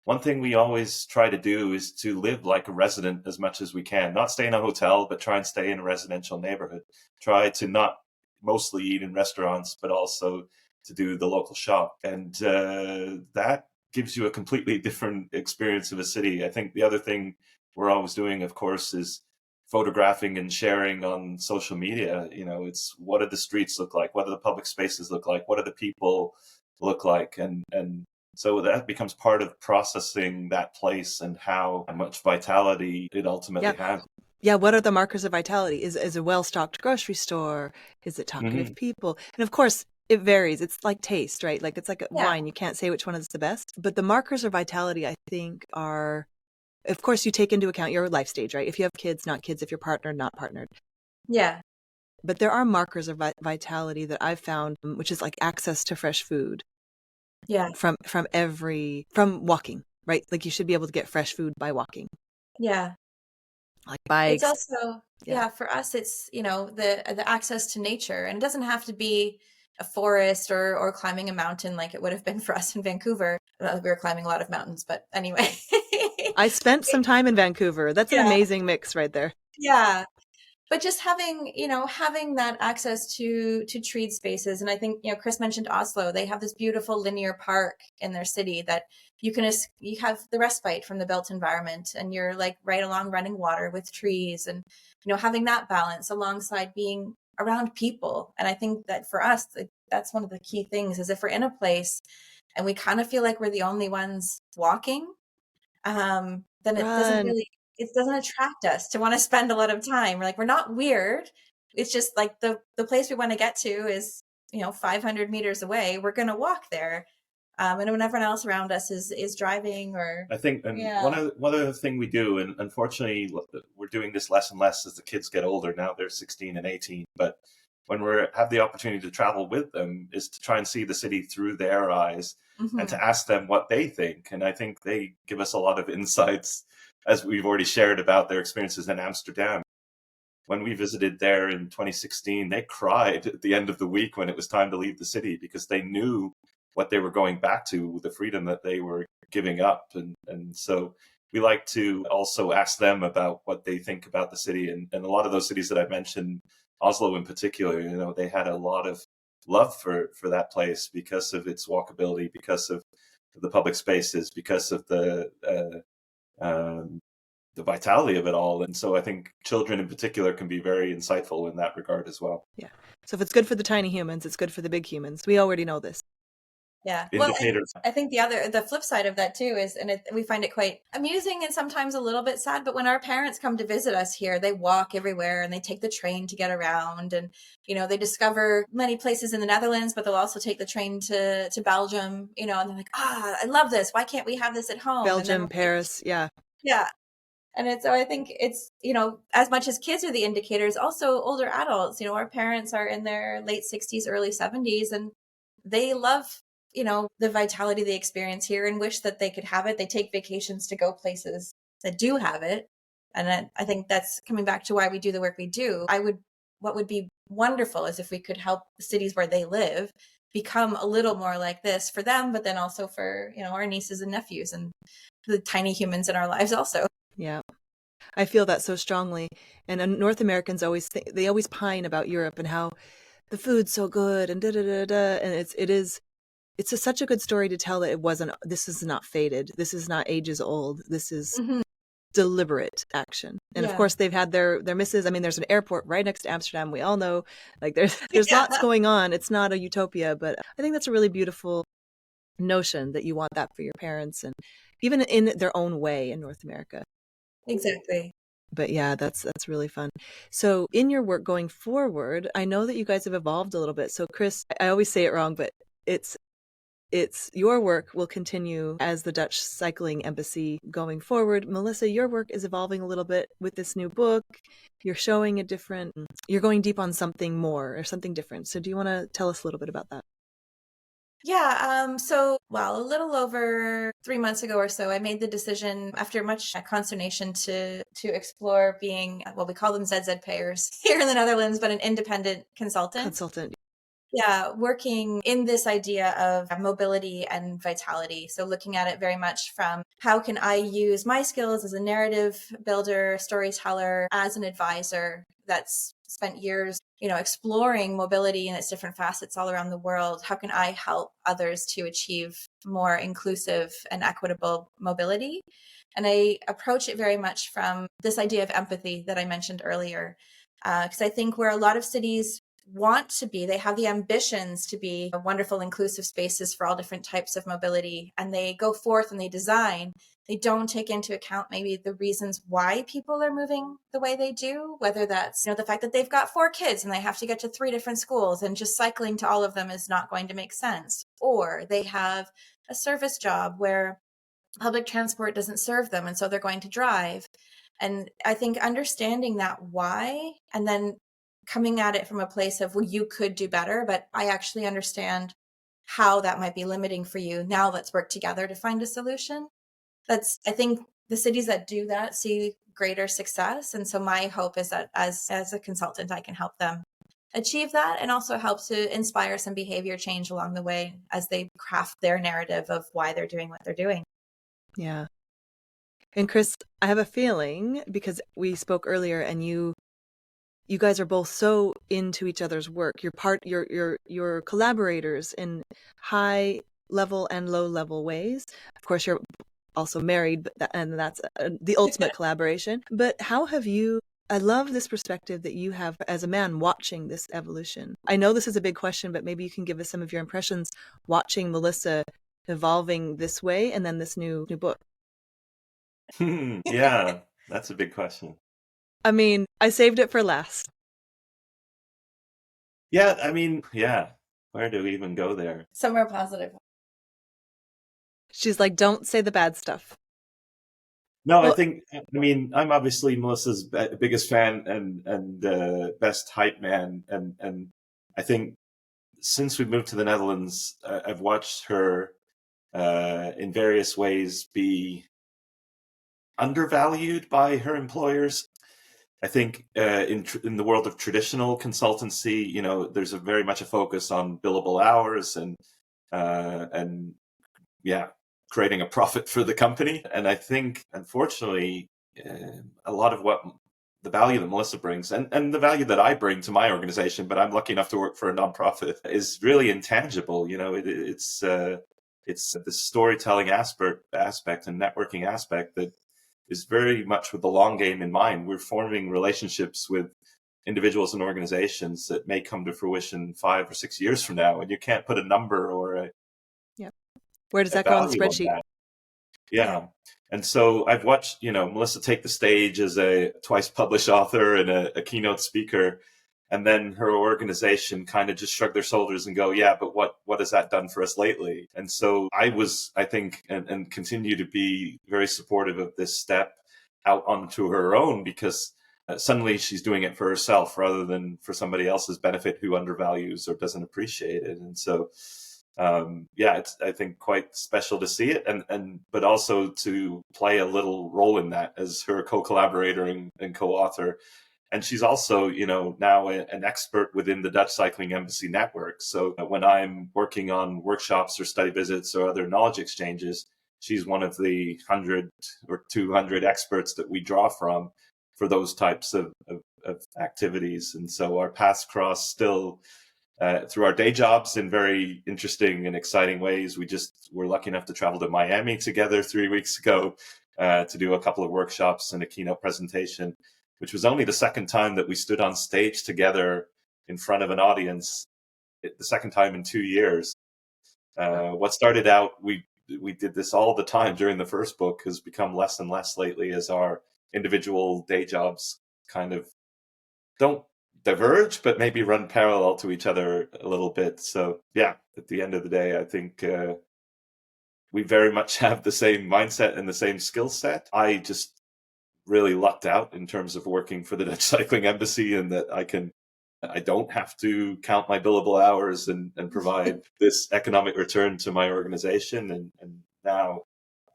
one thing we always try to do is to live like a resident as much as we can. Not stay in a hotel, but try and stay in a residential neighborhood. Try to not mostly eat in restaurants, but also to do the local shop. And that gives you a completely different experience of a city. I think the other thing we're always doing, of course, is photographing and sharing on social media. It's what do the streets look like? What do the public spaces look like? What do the people look like? And so that becomes part of processing that place and how much vitality it ultimately has.
Yeah, what are the markers of vitality? Is a well-stocked grocery store? Is it talkative people? And of course, it varies. It's like taste, right? Like it's like a wine. You can't say which one is the best. But the markers of vitality, I think, are, of course, you take into account your life stage, right? If you have kids, not kids. If you're partnered, not partnered.
Yeah.
But there are markers of vitality that I've found, which is like access to fresh food.
Yeah.
From walking, right? Like you should be able to get fresh food by walking.
Yeah.
Like bikes.
It's also, for us, it's, the access to nature. And it doesn't have to be a forest or climbing a mountain like it would have been for us in Vancouver. We were climbing a lot of mountains, but anyway.
I spent some time in Vancouver. That's an amazing mix right there.
Yeah. But just having that access to treed spaces. And I think, Chris mentioned Oslo. They have this beautiful linear park in their city that you have the respite from the built environment, and you're like right along running water with trees, and, having that balance alongside being around people. And I think that for us, that's one of the key things is if we're in a place and we kind of feel like we're the only ones walking, then it doesn't attract us to want to spend a lot of time. We're not weird. It's just like the place we want to get to is, 500 meters away. We're going to walk there. And when everyone else around us is driving or.
I think, one other thing we do, and unfortunately we're doing this less and less as the kids get older. Now they're 16 and 18, but when we have the opportunity to travel with them is to try and see the city through their eyes and to ask them what they think. And I think they give us a lot of insights, as we've already shared about their experiences in Amsterdam. When we visited there in 2016, they cried at the end of the week when it was time to leave the city because they knew what they were going back to, the freedom that they were giving up. And so we like to also ask them about what they think about the city. And a lot of those cities that I mentioned, Oslo in particular, they had a lot of love for that place because of its walkability, because of the public spaces, because of the vitality of it all. And so I think children in particular can be very insightful in that regard as well.
Yeah. So if it's good for the tiny humans, it's good for the big humans. We already know this.
Yeah.
Indicators.
Well, I think the flip side of that too is, and we find it quite amusing and sometimes a little bit sad, but when our parents come to visit us here, they walk everywhere and they take the train to get around, and, they discover many places in the Netherlands, but they'll also take the train to Belgium, and they're like, I love this. Why can't we have this at home?
Belgium, Paris. Yeah.
Yeah. And so I think it's, as much as kids are the indicators, also older adults, our parents are in their late 60s, early 70s, and they love, the vitality they experience here and wish that they could have it. They take vacations to go places that do have it. And I think that's coming back to why we do the work we do. What would be wonderful is if we could help the cities where they live become a little more like this for them, but then also for, our nieces and nephews and the tiny humans in our lives also. Yeah.
I feel that so strongly. And North Americans always pine about Europe and how the food's so good and and it's such a good story to tell that this is not faded. This is not ages old. This is deliberate action. And of course they've had their misses. I mean, there's an airport right next to Amsterdam. We all know, like there's lots going on. It's not a utopia, but I think that's a really beautiful notion that you want that for your parents, and even in their own way in North America.
Exactly.
But yeah, that's really fun. So in your work going forward, I know that you guys have evolved a little bit. So Chris, I always say it wrong, but it's your work will continue as the Dutch Cycling Embassy going forward. Melissa, your work is evolving a little bit with this new book. You're you're going deep on something more or something different. So do you want to tell us a little bit about that?
Yeah, a little over 3 months ago or so, I made the decision after much consternation to explore being, well, we call them ZZ payers here in the Netherlands, but an independent consultant. Yeah, working in this idea of mobility and vitality. So looking at it very much from how can I use my skills as a narrative builder, storyteller, as an advisor that's spent years, exploring mobility in its different facets all around the world. How can I help others to achieve more inclusive and equitable mobility? And I approach it very much from this idea of empathy that I mentioned earlier. Because I think where a lot of cities want to be, they have the ambitions to be wonderful, inclusive spaces for all different types of mobility, and they go forth and they design. They don't take into account maybe the reasons why people are moving the way they do, whether that's, the fact that they've got 4 kids and they have to get to 3 different schools and just cycling to all of them is not going to make sense. Or they have a service job where public transport doesn't serve them, and so they're going to drive. And I think understanding that why, and then coming at it from a place of, well, you could do better, but I actually understand how that might be limiting for you. Now let's work together to find a solution. I think the cities that do that see greater success. And so my hope is that as a consultant, I can help them achieve that and also help to inspire some behavior change along the way as they craft their narrative of why they're doing what they're doing.
Yeah. And Chris, I have a feeling, because we spoke earlier and you guys are both so into each other's work. You're collaborators in high level and low level ways. Of course, you're also married, and that's the ultimate collaboration. But how have you, I love this perspective that you have as a man watching this evolution. I know this is a big question, but maybe you can give us some of your impressions watching Melissa evolving this way and then this new book.
Yeah, that's a big question.
I mean, I saved it for last.
Yeah, where do we even go there?
Somewhere positive.
She's like, don't say the bad stuff.
No, well, I'm obviously Melissa's biggest fan and best hype man. And I think since we moved to the Netherlands, I've watched her in various ways be undervalued by her employers. I think in the world of traditional consultancy, there's very much a focus on billable hours and creating a profit for the company. And I think, unfortunately, a lot of what the value that Melissa brings and the value that I bring to my organization, but I'm lucky enough to work for a nonprofit, is really intangible. It's the storytelling aspect and networking aspect that is very much with the long game in mind. We're forming relationships with individuals and organizations that may come to fruition 5 or 6 years from now, and you can't put a number or a
where does that go on the spreadsheet?
Yeah. And so I've watched, Melissa take the stage as a twice published author and a keynote speaker, and then her organization kind of just shrug their shoulders and go, yeah, but what has that done for us lately? And so I think, and continue to be very supportive of this step out onto her own, because suddenly she's doing it for herself rather than for somebody else's benefit who undervalues or doesn't appreciate it. And so, it's, I think, quite special to see it, but also to play a little role in that as her co-collaborator and co-author. And she's also, now an expert within the Dutch Cycling Embassy network. So when I'm working on workshops or study visits or other knowledge exchanges, she's one of the 100 or 200 experts that we draw from for those types of activities. And so our paths cross still through our day jobs in very interesting and exciting ways. We just were lucky enough to travel to Miami together 3 weeks ago to do a couple of workshops and a keynote presentation, which was only the second time that we stood on stage together in front of an audience, the second time in 2 years. What started out, we did this all the time during the first book, has become less and less lately as our individual day jobs kind of don't diverge, but maybe run parallel to each other a little bit. So yeah, at the end of the day, I think we very much have the same mindset and the same skill set. I just really lucked out in terms of working for the Dutch Cycling Embassy, and that I don't have to count my billable hours and provide this economic return to my organization. And now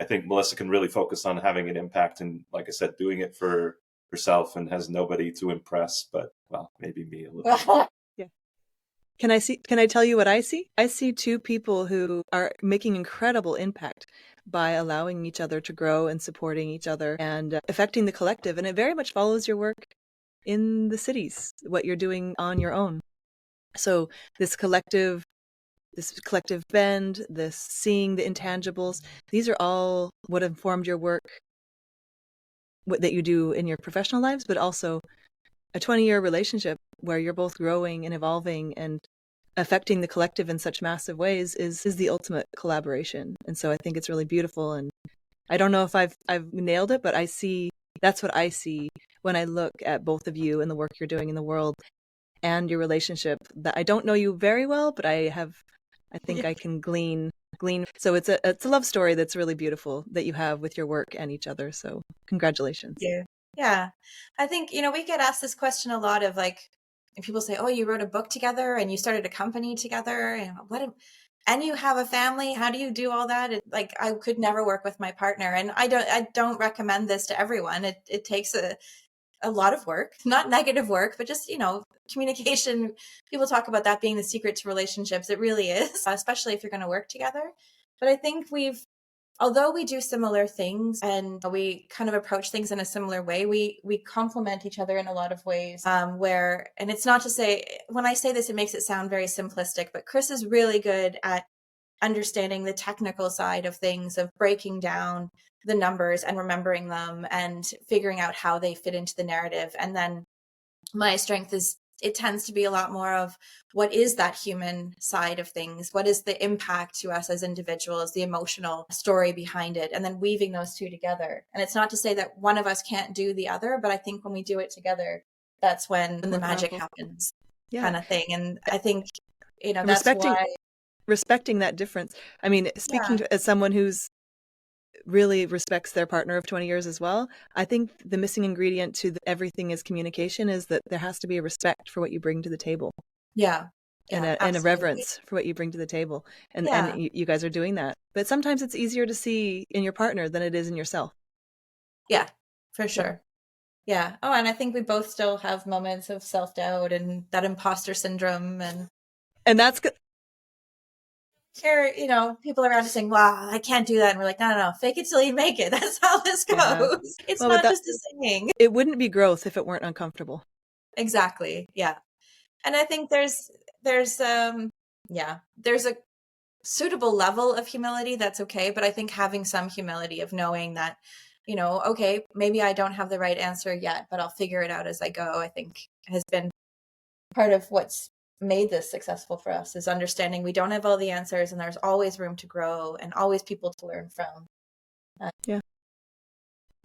I think Melissa can really focus on having an impact and, like I said, doing it for herself and has nobody to impress, but well, maybe me a little.
Yeah. Can I tell you what I see? I see two people who are making incredible impact by allowing each other to grow and supporting each other and affecting the collective. And it very much follows your work in the cities, what you're doing on your own. So this collective bend, this seeing the intangibles, these are all what informed your work that you do in your professional lives, but also a 20-year relationship where you're both growing and evolving and affecting the collective in such massive ways is the ultimate collaboration. And so I think it's really beautiful. And I don't know if I've nailed it, but that's what I see when I look at both of you and the work you're doing in the world and your relationship. That I don't know you very well, but I think I can glean. So it's a love story that's really beautiful that you have with your work and each other. So congratulations.
Yeah. I think, we get asked this question a lot of like, and people say, oh, you wrote a book together and you started a company together and you have a family. How do you do all that? I could never work with my partner. And I don't recommend this to everyone. It takes a lot of work, not negative work, but just, communication. People talk about that being the secret to relationships. It really is, especially if you're going to work together. But I think although we do similar things and we kind of approach things in a similar way, we complement each other in a lot of ways and it's not to say, when I say this, it makes it sound very simplistic, but Chris is really good at understanding the technical side of things, of breaking down the numbers and remembering them and figuring out how they fit into the narrative. And then my strength it tends to be a lot more of what is that human side of things? What is the impact to us as individuals, the emotional story behind it, and then weaving those two together. And it's not to say that one of us can't do the other, but I think when we do it together, that's when the magic happens, kind of thing. And I think, that's why.
Respecting that difference. I mean, speaking as someone who's really respects their partner of 20 years as well, I think the missing ingredient to everything is communication, is that there has to be a respect for what you bring to the table.
Yeah.
And a reverence for what you bring to the table. And you guys are doing that. But sometimes it's easier to see in your partner than it is in yourself.
Yeah, for sure. Yeah. Oh, and I think we both still have moments of self-doubt and that imposter syndrome. And
that's good.
Here, people around us saying, wow, I can't do that. And we're like, no, fake it till you make it. That's how this goes. Yeah. It's not just a saying.
It wouldn't be growth if it weren't uncomfortable.
Exactly. Yeah. And I think there's a suitable level of humility that's okay. But I think having some humility of knowing that, okay, maybe I don't have the right answer yet, but I'll figure it out as I go, I think has been part of what's made this successful for us, is understanding we don't have all the answers and there's always room to grow and always people to learn from.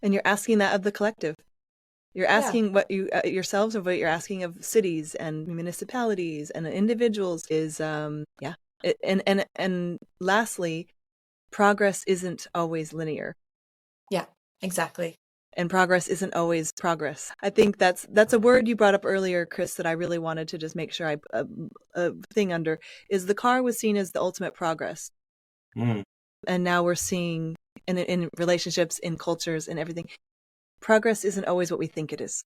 And you're asking that of the collective. You're asking what you yourselves of what you're asking of cities and municipalities and individuals is and lastly, progress isn't always linear.
Yeah, exactly.
And progress isn't always progress. I think that's a word you brought up earlier, Chris, that I really wanted to just make sure a thing under is the car was seen as the ultimate progress.
Mm.
And now we're seeing in relationships, in cultures, in everything, progress isn't always what we think it is.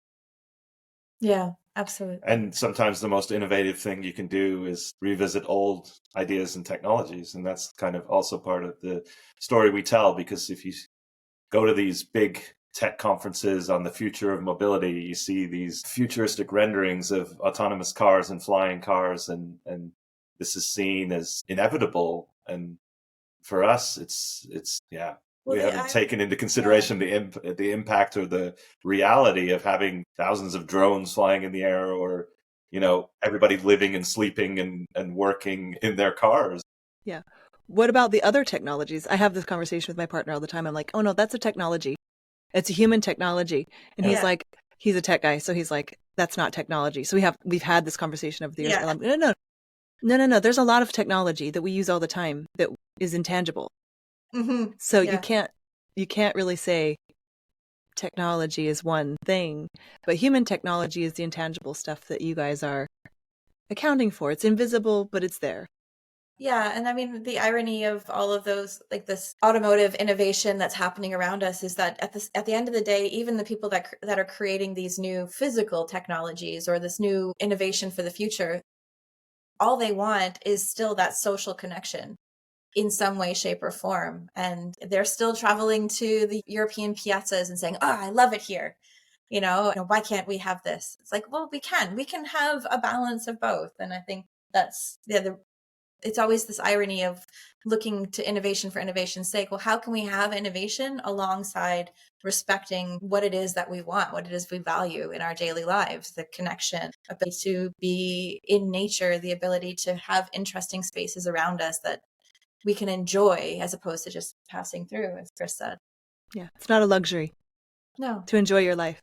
Yeah, absolutely.
And sometimes the most innovative thing you can do is revisit old ideas and technologies. And that's kind of also part of the story we tell, because if you go to these big tech conferences on the future of mobility, you see these futuristic renderings of autonomous cars and flying cars, and this is seen as inevitable. And for us, it's we haven't taken into consideration the impact or the reality of having thousands of drones flying in the air, or everybody living and sleeping and working in their cars.
Yeah. What about the other technologies? I have this conversation with my partner all the time. I'm like, oh no, that's a technology. It's a human technology. And he's like, he's a tech guy. So he's like, that's not technology. So we've had this conversation over the years.
Yeah.
No. There's a lot of technology that we use all the time that is intangible.
Mm-hmm.
So
Yeah.
you can't really say technology is one thing, but human technology is the intangible stuff that you guys are accounting for. It's invisible, but it's there.
Yeah, and I mean the irony of all of those, like this automotive innovation that's happening around us, is that at the end of the day, even the people that are creating these new physical technologies or this new innovation for the future, all they want is still that social connection in some way, shape, or form. And they're still traveling to the European piazzas and saying, "Oh, I love it here. Why can't we have this?" It's like, well, we can have a balance of both. And I think that's it's always this irony of looking to innovation for innovation's sake. Well, how can we have innovation alongside respecting what it is that we want, what it is we value in our daily lives, the connection, ability to be in nature, the ability to have interesting spaces around us that we can enjoy as opposed to just passing through, as Chris said.
Yeah, it's not a luxury.
No.
To enjoy your life.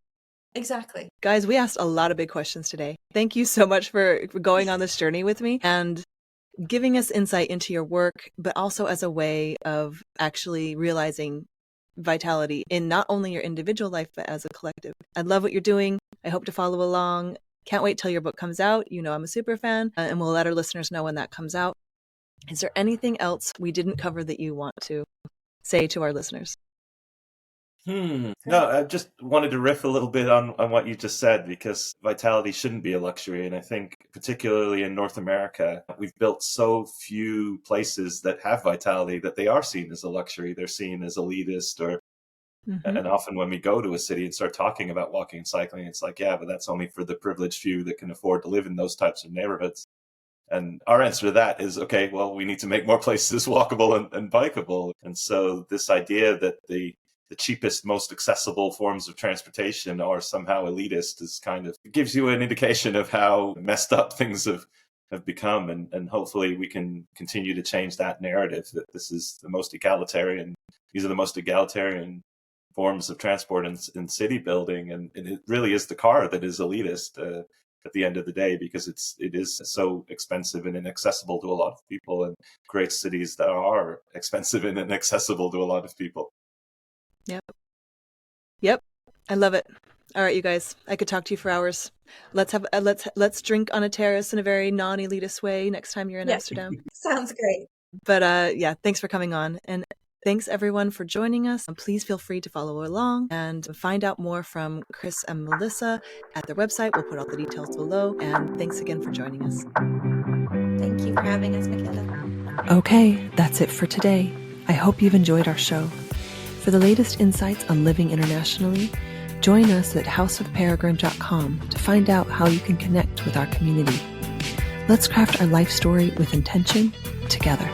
Exactly.
Guys, we asked a lot of big questions today. Thank you so much for going on this journey with me and giving us insight into your work, but also as a way of actually realizing vitality in not only your individual life, but as a collective. I love what you're doing. I hope to follow along. Can't wait till your book comes out. I'm a super fan, and we'll let our listeners know when that comes out. Is there anything else we didn't cover that you want to say to our listeners?
No, I just wanted to riff a little bit on what you just said, because vitality shouldn't be a luxury. And I think particularly in North America, we've built so few places that have vitality that they are seen as a luxury. They're seen as elitist, and often when we go to a city and start talking about walking and cycling, it's like, yeah, but that's only for the privileged few that can afford to live in those types of neighborhoods. And our answer to that is, okay, well, we need to make more places walkable and bikeable. And so this idea that the cheapest, most accessible forms of transportation are somehow elitist is kind of, it gives you an indication of how messed up things have become. And hopefully we can continue to change that narrative, that this is the most egalitarian, these are the most egalitarian forms of transport in city building. And it really is the car that is elitist at the end of the day, because it is so expensive and inaccessible to a lot of people, and creates cities that are expensive and inaccessible to a lot of people.
Yep. I love it. All right, you guys, I could talk to you for hours. Let's drink on a terrace in a very non-elitist way next time you're in Amsterdam.
Sounds great.
But yeah, thanks for coming on. And thanks everyone for joining us. Please feel free to follow along and find out more from Chris and Melissa at their website. We'll put all the details below. And thanks again for joining us.
Thank you for having us, Mickelle.
Okay, that's it for today. I hope you've enjoyed our show. For the latest insights on living internationally, join us at houseofperegrine.com to find out how you can connect with our community. Let's craft our life story with intention together.